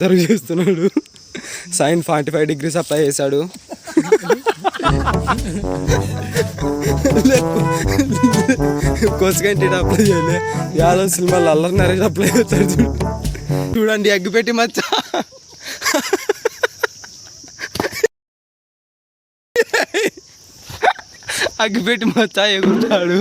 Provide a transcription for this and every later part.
Observe చేస్తున్నాడు. Sign 45 degrees apply చేశాడు. కొసగంటి apply చేయలే. యాదవ్ సినిమాలో అల్లరి నరేష్ అప్లై చేస్తాడు. చూడండి అగ్గిపెట్టి మచ్చ. అగ్గిపెట్టి మచ్చ ఎగురుతాడు.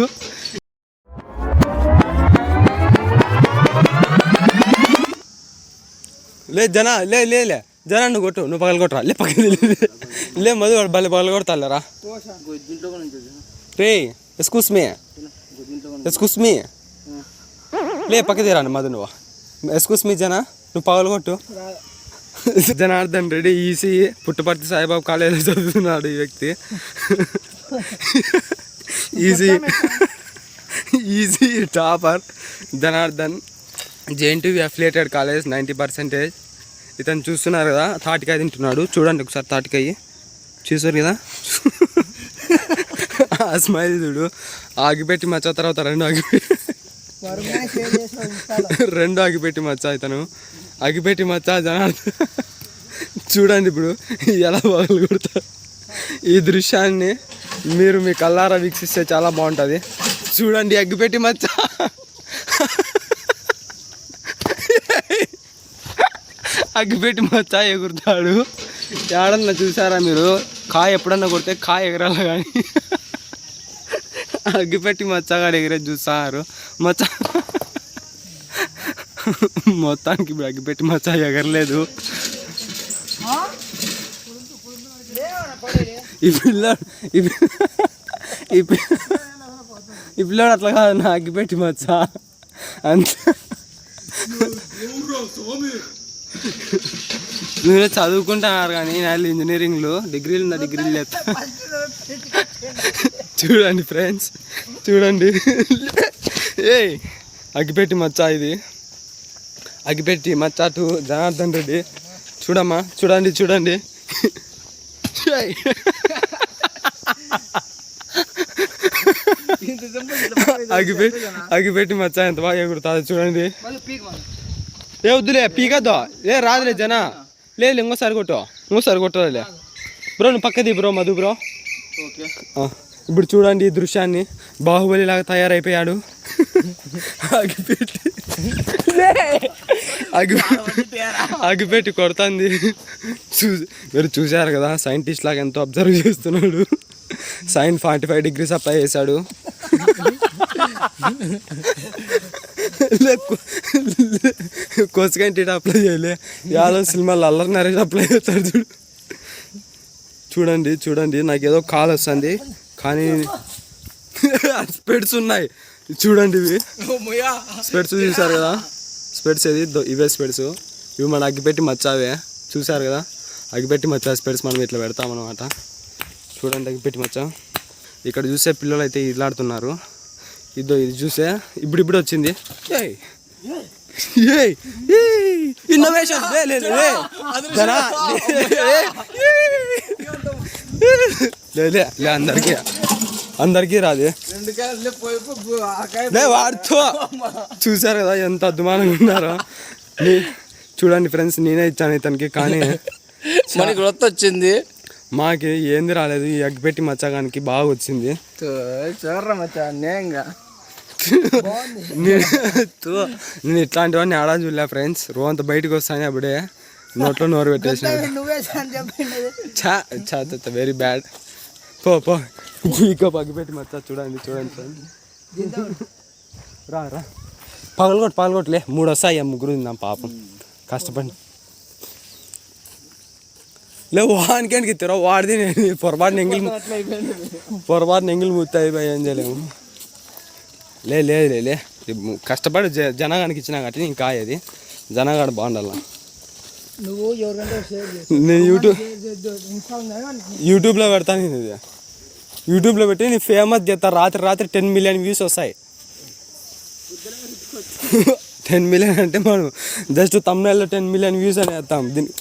లే జనా లే లే లే జనా నువ్వు కొట్టు, నువ్వు పగలు కొట్టరా. లే పక్కన లే మధు బలి పగలు కొడతారా రే. ఎస్కూస్ మీ లే పక్క తీరాను మధు. నువ్వు ఎస్కూస్ మీ జనా, నువ్వు పగలు కొట్టు. జనార్దన్ రెడ్డి ఈసీ పుట్టపర్తి సాయిబాబు కాలేజీలో చదువుతున్నాడు ఈ వ్యక్తి. Easy topper Janardhan. JNTU affiliated college 90%. ఇతను చూస్తున్నారు కదా, తాటికాయ తింటున్నాడు. చూడండి ఒకసారి తాటికాయ చూసారు కదా. ఆ స్మైల్ చూడు. ఆగిపెట్టి మచ్చ తర్వాత రెండు ఆగిపెట్టి మచ్చ. ఇతను అగిపెట్టి మచ్చ జనార్దన్. చూడండి ఇప్పుడు ఎలా పగలు కొడతారు. ఈ దృశ్యాన్ని మీరు మీ కళ్ళారా వీక్షిస్తే చాలా బాగుంటుంది. చూడండి అగ్గిపెట్టి మచ్చ. అగ్గిపెట్టి మచ్చ ఎగురుతాడు. ఏడన్నా చూసారా మీరు? కాయ ఎప్పుడన్నా కొడితే కాయ ఎగరాల కానీ అగ్గిపెట్టి మచ్చగాడు ఎగిరే చూసారు. మచ్చ మొత్తానికి ఇప్పుడు అగ్గిపెట్టి మచ్చ ఎగరలేదు. ఈ పిల్లోడు అట్లా కాదు, నా అగ్గిపెట్టి మచ్చ అంతే. మీరు చదువుకుంటున్నారు కానీ నేను ఇంజనీరింగ్లో డిగ్రీలు ఉన్న డిగ్రీలు లేస్తా. చూడండి ఫ్రెండ్స్, చూడండి. అగ్గిపెట్టి మచ్చ ఇది. అగ్గిపెట్టి మచ్చ టు జనార్దన్ రెడ్డి. చూడమ్మా, చూడండి చూడండి. అగ్గిపెట్టి మచ్చ ఎంత బాగా ఎగురుతుంది చూడండి. ఏ వద్దులే పీకద్దు. ఏ రాదులే జనా. లేదు ఇంకోసారి కొట్టలే బ్రో. నువ్వు పక్కది బ్రో మధు బ్రో. ఇప్పుడు చూడండి ఈ దృశ్యాన్ని. బాహుబలి లాగా తయారైపోయాడు. అగ్గిపెట్టి కొడుతుంది. మీరు చూశారు కదా, సైంటిస్ట్ లాగా ఎంతో అబ్జర్వ్ చేస్తున్నాడు. సైన్ 45 degrees అప్లై చేశాడు. కొసగంటి అప్లై చేయలే. యాదవ్ సినిమాలో అల్లరి నరేష్ అప్లై చేస్తాడు. చూడండి నాకు ఏదో కాల్ వస్తుంది కానీ స్పెడ్స్ ఉన్నాయి. చూడండి ఇవి స్పెడ్స్ చూసారు కదా. స్పెడ్స్ ఏది ఇవే స్పెడ్స్. ఇవి మన అగ్గిపెట్టి మచ్చావే. చూసారు కదా, అగ్గిపెట్టి మచ్చా స్పెడ్స్ మనం ఇట్లా పెడతామన్నమాట. చూడండి అగ్గిపెట్టి మచ్చ. ఇక్కడ చూసే పిల్లలు అయితే ఇలాడుతున్నారు. ఇది చూసే ఇప్పుడు వచ్చింది ఇన్నోవేషన్. అందరికీ రాదు. వాడుతో చూసారు కదా ఎంత అద్భుతంగా ఉన్నారో. చూడండి ఫ్రెండ్స్, నేనే ఇచ్చాను ఇతనికి కానీ మనకి రొత్త వచ్చింది. మాకి ఏంది రాలేదు. ఈ అగ్గిపెట్టి మచ్చగానికి బాగా వచ్చింది. నేను ఇట్లాంటివన్నీ ఆడా చూడలే ఫ్రెండ్స్. రోంత బయటకు వస్తాను అప్పుడే నోట్లో నోరు పెట్టేసిన. Very bad. పో అగ్గిపెట్టి మచ్చ. చూడండి ఫ్రెండ్స్. రా పగలగొట్టలే. 3 వస్తాయి. 3 తిందాం పాపం కష్టపడి. లే వానికి తిరో వాడిది. పొరపాటున ఎంగిల్ మూర్తి అయిపోయి ఏం చేయలేము. లే కష్టపడి జనగానికి ఇచ్చినా కాబట్టి నేను కాయది. జనగాడు బాగుండాల. నేను యూట్యూబ్లో పెడతాను. నేను ఇది యూట్యూబ్లో పెట్టి నేను ఫేమస్ చేస్తాను. రాత్రి 10 million views వస్తాయి. 10 million అంటే మనం జస్ట్ తమ్నైల్లో 10 million views అని వేస్తాం. దీన్ని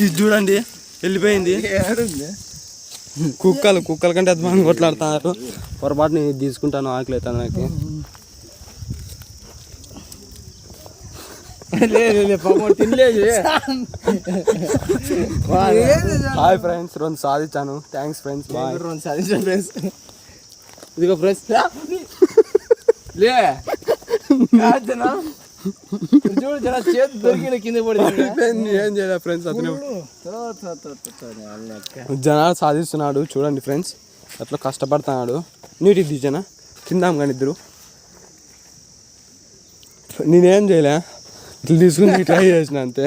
ఇది చూడండి వెళ్ళిపోయింది. కుక్కల కంటే అద్భుతంగా కొట్లాడుతున్నారు. పొరపాటు నేను తీసుకుంటాను. ఆకలి అవుతాను నాకు. తినలేదు హాయ్ ఫ్రెండ్స్, రెండు సాధించాను. Thanks friends, bye. సాధించాను ఫ్రెండ్స్. ఇదిగో ఫ్రెండ్స్ లే కాదనా చూడు జర చేతి దొరికిన కింద పడింది. ఏం చేయలే ఫ్రెండ్స్, అతను జనాలు సాధిస్తున్నాడు. చూడండి ఫ్రెండ్స్, అట్లా కష్టపడుతున్నాడు. నీటికి దిజనా తిందాం కానీ ఇద్దరు. నేనేం చేయలే, ఇట్లా తీసుకుని ట్రై చేసిన అంతే.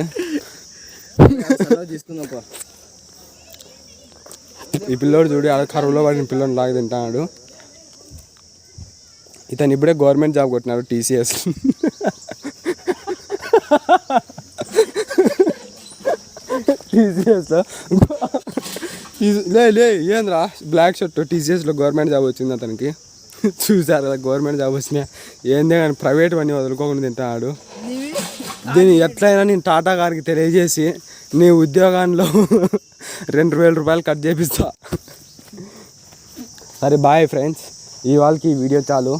తీసుకుందాం. ఈ పిల్లోడు చూడు, ఆడ కరువులో పడిన పిల్లోని లాగా తింటాడు. ఇతను ఇప్పుడే గవర్నమెంట్ జాబ్ కొట్టినాడు, TCS. TCSలో లే ఏంద్రా బ్లాక్ షర్ట్, TCSలో గవర్నమెంట్ జాబ్ వచ్చింది అతనికి. చూసారు కదా, గవర్నమెంట్ జాబ్ వచ్చినా ఏందే కానీ ప్రైవేట్ అన్నీ వదులుకోకుండా తింటాడు. దీన్ని ఎట్లయినా నేను టాటా గారికి తెలియజేసి నీ ఉద్యోగాల్లో 2,000 రూపాయలు కట్ చేపిస్తా. సరే బాయ్ ఫ్రెండ్స్, ఈ వాళ్ళకి ఈ వీడియో చాలు.